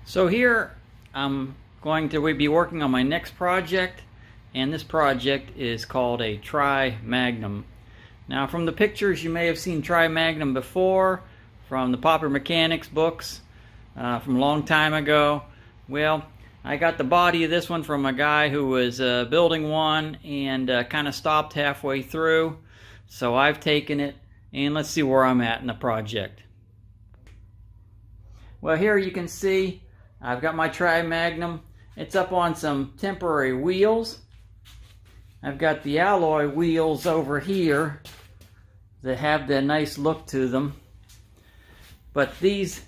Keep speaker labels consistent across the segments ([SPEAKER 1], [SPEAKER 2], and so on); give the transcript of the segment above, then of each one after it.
[SPEAKER 1] So here I'm going to be working on my next project, and this project is called a TriMagnum. Now, from the pictures, you may have seen TriMagnum before from the Popular Mechanics books from a long time ago. Well, I got the body of this one from a guy who was building one and kind of stopped halfway through. So I've taken it, and let's see where I'm at in the project. Well, here you can see I've got my TriMagnum. It's up on some temporary wheels. I've got the alloy wheels over here that have the nice look to them. But these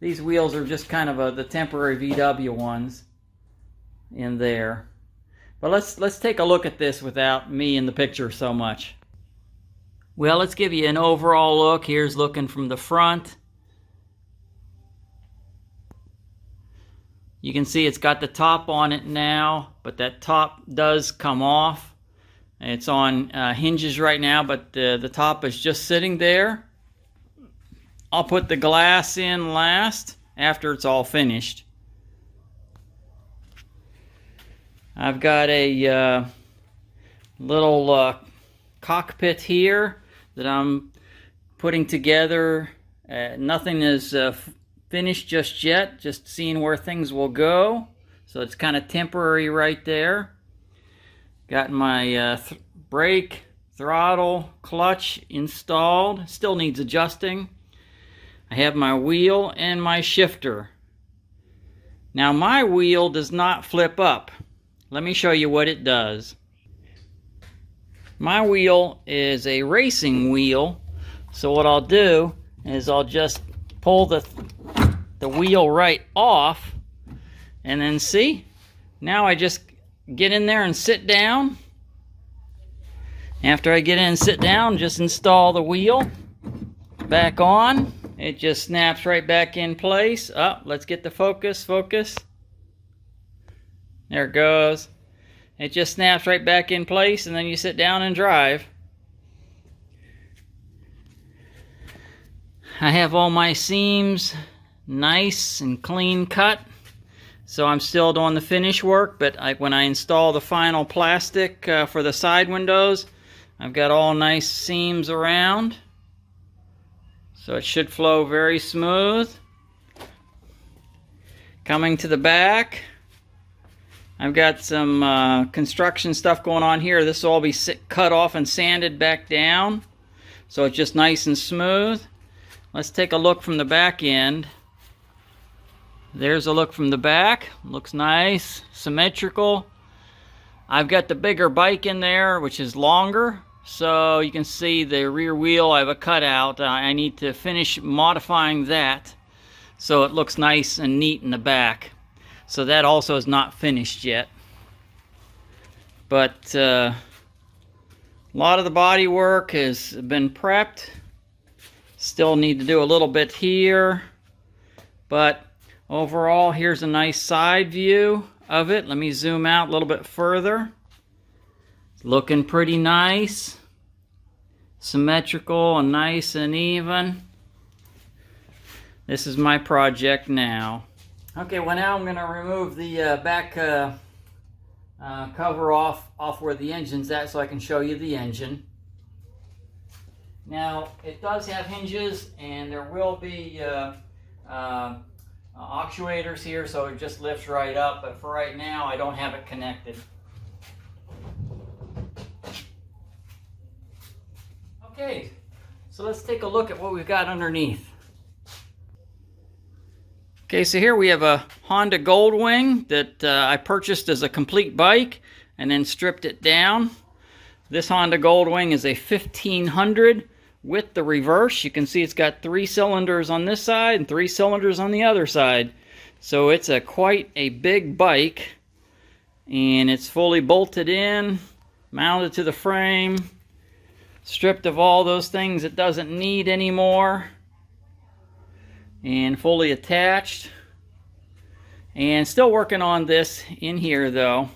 [SPEAKER 1] wheels are just kind of the temporary VW ones in there. But let's take a look at this without me in the picture so much. Well, let's give you an overall look. Here's looking from the front. You can see it's got the top on it now, but that top does come off. It's on hinges right now, but the top is just sitting there. I'll put the glass in last after it's all finished. I've got a little cockpit here that I'm putting together. Nothing is finished just yet, just seeing where things will go. So it's kind of temporary right there. Got my brake, throttle, clutch installed. Still needs adjusting. I have my wheel and my shifter. Now my wheel does not flip up. Let me show you what it does. My wheel is a racing wheel, so what I'll do is I'll just pull the wheel right off, and then see, now I just get in there and sit down. After I get in and sit down, just install the wheel back on. It just snaps right back in place. Oh, let's get the focus. There it goes. It just snaps right back in place, and then you sit down and drive. I have all my seams nice and clean cut, so I'm still doing the finish work, but when I install the final plastic for the side windows, I've got all nice seams around, so it should flow very smooth. Coming to the back, I've got some construction stuff going on here. This will all be cut off and sanded back down, so it's just nice and smooth. Let's take a look from the back end. There's a look from the back. Looks nice, symmetrical. I've got the bigger bike in there, which is longer, so you can see the rear wheel I have a cutout. I need to finish modifying that so it looks nice and neat in the back. So that also is not finished yet. But a lot of the body work has been prepped. Still need to do a little bit here, but overall, here's a nice side view of it. Let me zoom out a little bit further. It's looking pretty nice. Symmetrical and nice and even. This is my project now. Okay, well now I'm going to remove the back cover off where the engine's at so I can show you the engine. Now, it does have hinges, and there will be actuators here, so it just lifts right up, but for right now I don't have it connected. Okay, so let's take a look at what we've got underneath. Okay, so here we have a Honda Goldwing that I purchased as a complete bike and then stripped it down. This Honda Goldwing is a 1500 with the reverse. You can see it's got 3 cylinders on this side and 3 cylinders on the other side. So it's quite a big bike, and it's fully bolted in, mounted to the frame, stripped of all those things it doesn't need anymore, and fully attached. And still working on this in here though.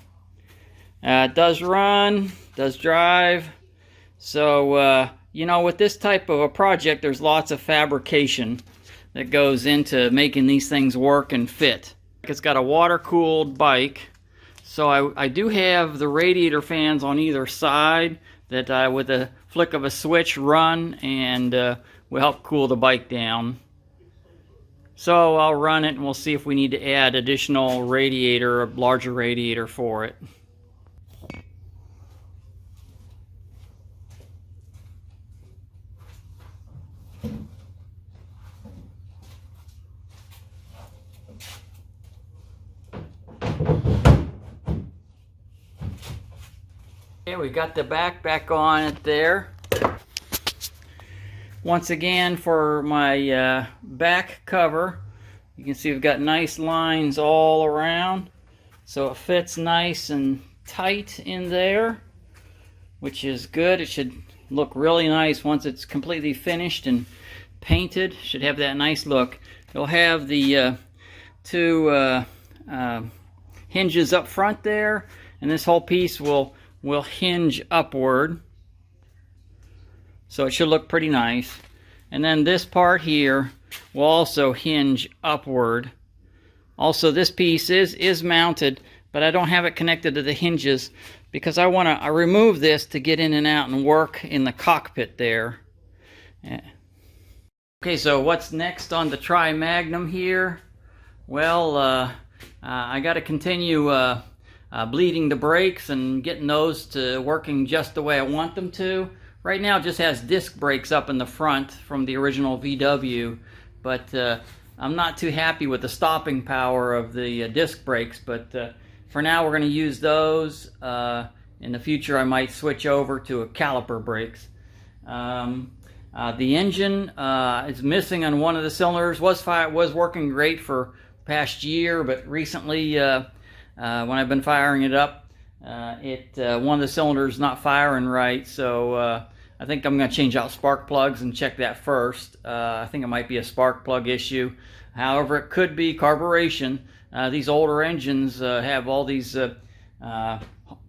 [SPEAKER 1] It does run, does drive. So you know, with this type of a project, there's lots of fabrication that goes into making these things work and fit. It's got a water-cooled bike. So I do have the radiator fans on either side that I, with a flick of a switch, run and will help cool the bike down. So I'll run it and we'll see if we need to add additional radiator, a larger radiator for it. Okay, we got the back on it there. Once again, for my back cover, you can see we've got nice lines all around, so it fits nice and tight in there, which is good. It should look really nice once it's completely finished and painted. Should have that nice look. It'll have the two hinges up front there, and this whole piece will hinge upward, so it should look pretty nice. And then this part here will also hinge upward. Also, this piece is mounted, but I don't have it connected to the hinges because I want to remove this to get in and out and work in the cockpit there. Okay, so what's next on the TriMagnum here? Well, I got to continue bleeding the brakes and getting those to working just the way I want them to. Right now it just has disc brakes up in the front from the original VW, but I'm not too happy with the stopping power of the disc brakes, but for now we're going to use those. In the future I might switch over to a caliper brakes. The engine is missing on one of the cylinders. Was working great for the past year, but recently when I've been firing it up, one of the cylinders not firing right, so I think I'm going to change out spark plugs and check that first. I think it might be a spark plug issue. However, it could be carburation. These older engines have all these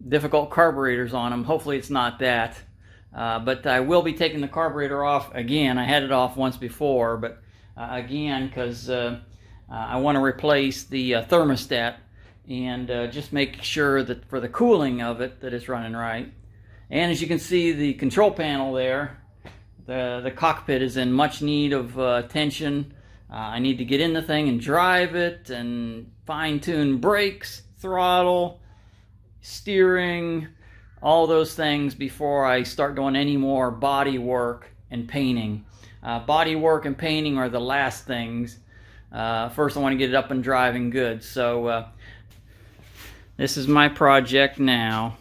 [SPEAKER 1] difficult carburetors on them. Hopefully it's not that. But I will be taking the carburetor off again. I had it off once before, but again, because I want to replace the thermostat and just make sure that for the cooling of it that it's running right. And as you can see, the control panel there, the cockpit is in much need of attention. I need to get in the thing and drive it and fine-tune brakes, throttle, steering, all those things before I start doing any more body work and painting. Body work and painting are the last things. First I want to get it up and driving good. So this is my project now.